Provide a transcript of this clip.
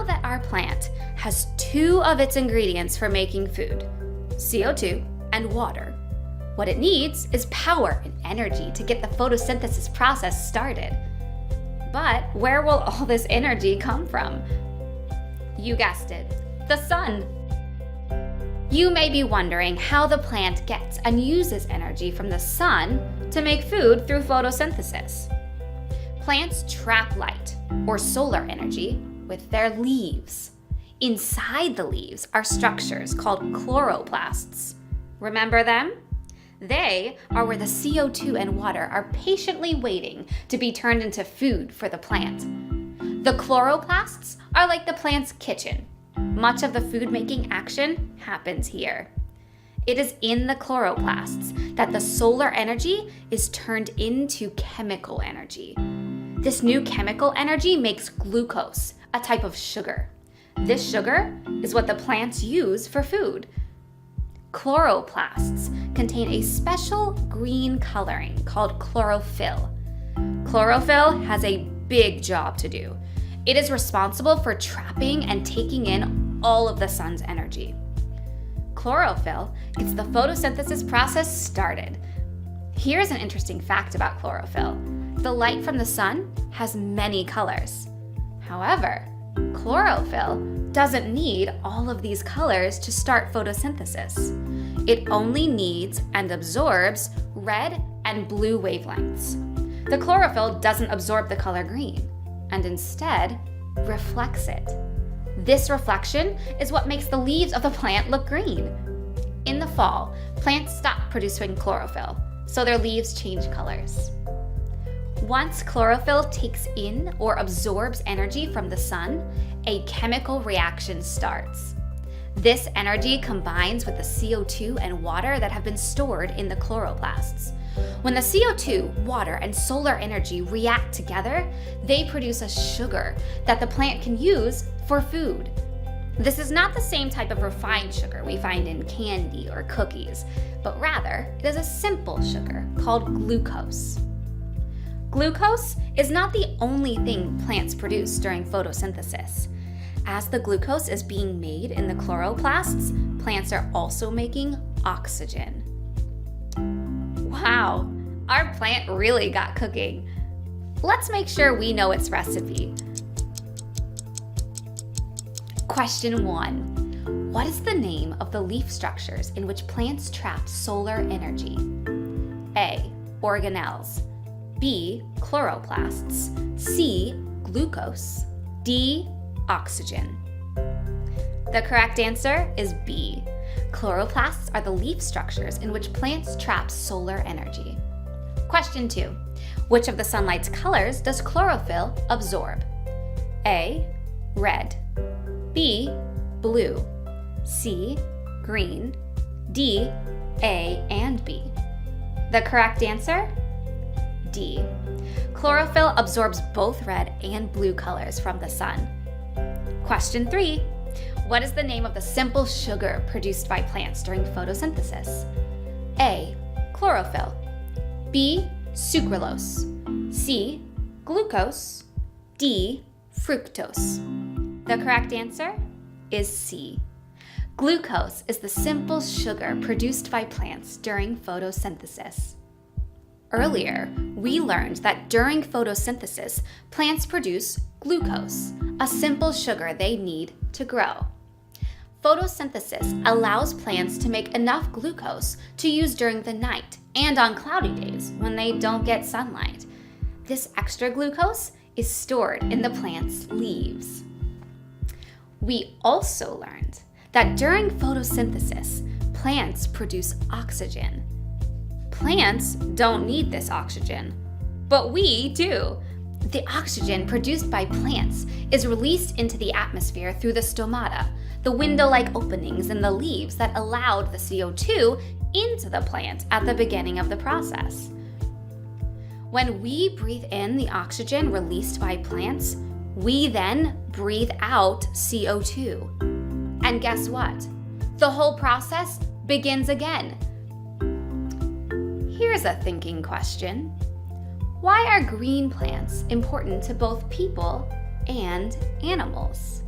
now that our plant has two of its ingredients for making food, CO2 and water, what it needs is power and energy to get the photosynthesis process started. But where will all this energy come from? You guessed it, the sun. You may be wondering how the plant gets and uses energy from the sun to make food through photosynthesis. Plants trap light, or solar energy, with their leaves. Inside the leaves are structures called chloroplasts. Remember them? They are where the CO2 and water are patiently waiting to be turned into food for the plant. The chloroplasts are like the plant's kitchen. Much of the food-making action happens here. It is in the chloroplasts that the solar energy is turned into chemical energy. This new chemical energy makes glucose, a type of sugar. This sugar is what the plants use for food. Chloroplasts contain a special green coloring called chlorophyll. Chlorophyll has a big job to do. It is responsible for trapping and taking in all of the sun's energy. Chlorophyll gets the photosynthesis process started. Here's an interesting fact about chlorophyll. The light from the sun has many colors. However, chlorophyll doesn't need all of these colors to start photosynthesis. It only needs and absorbs red and blue wavelengths. The chlorophyll doesn't absorb the color green, and instead reflects it. This reflection is what makes the leaves of the plant look green. In the fall, plants stop producing chlorophyll, so their leaves change colors. Once chlorophyll takes in or absorbs energy from the sun, a chemical reaction starts. This energy combines with the CO2 and water that have been stored in the chloroplasts. When the CO2, water, and solar energy react together, they produce a sugar that the plant can use for food. This is not the same type of refined sugar we find in candy or cookies, but rather it is a simple sugar called glucose. Glucose is not the only thing plants produce during photosynthesis. As the glucose is being made in the chloroplasts, plants are also making oxygen. Wow, our plant really got cooking. Let's make sure we know its recipe. Question 1. What is the name of the leaf structures in which plants trap solar energy? A. Organelles. B. Chloroplasts. C. Glucose. D. Oxygen. The correct answer is B. Chloroplasts are the leaf structures in which plants trap solar energy. Question 2. Which of the sunlight's colors does chlorophyll absorb? A. Red. B. Blue. C. Green. D. A and B. The correct answer? D. Chlorophyll absorbs both red and blue colors from the sun. Question 3. What is the name of the simple sugar produced by plants during photosynthesis? A. Chlorophyll. B. Sucralose. C. Glucose. D. Fructose. The correct answer is C. Glucose is the simple sugar produced by plants during photosynthesis. Earlier, we learned that during photosynthesis, plants produce glucose, a simple sugar they need to grow. Photosynthesis allows plants to make enough glucose to use during the night and on cloudy days when they don't get sunlight. This extra glucose is stored in the plant's leaves. We also learned that during photosynthesis, plants produce oxygen. Plants don't need this oxygen, but we do. The oxygen produced by plants is released into the atmosphere through the stomata, the window-like openings in the leaves that allowed the CO2 into the plant at the beginning of the process. When we breathe in the oxygen released by plants, we then breathe out CO2. And guess what? The whole process begins again. Here's a thinking question. Why are green plants important to both people and animals?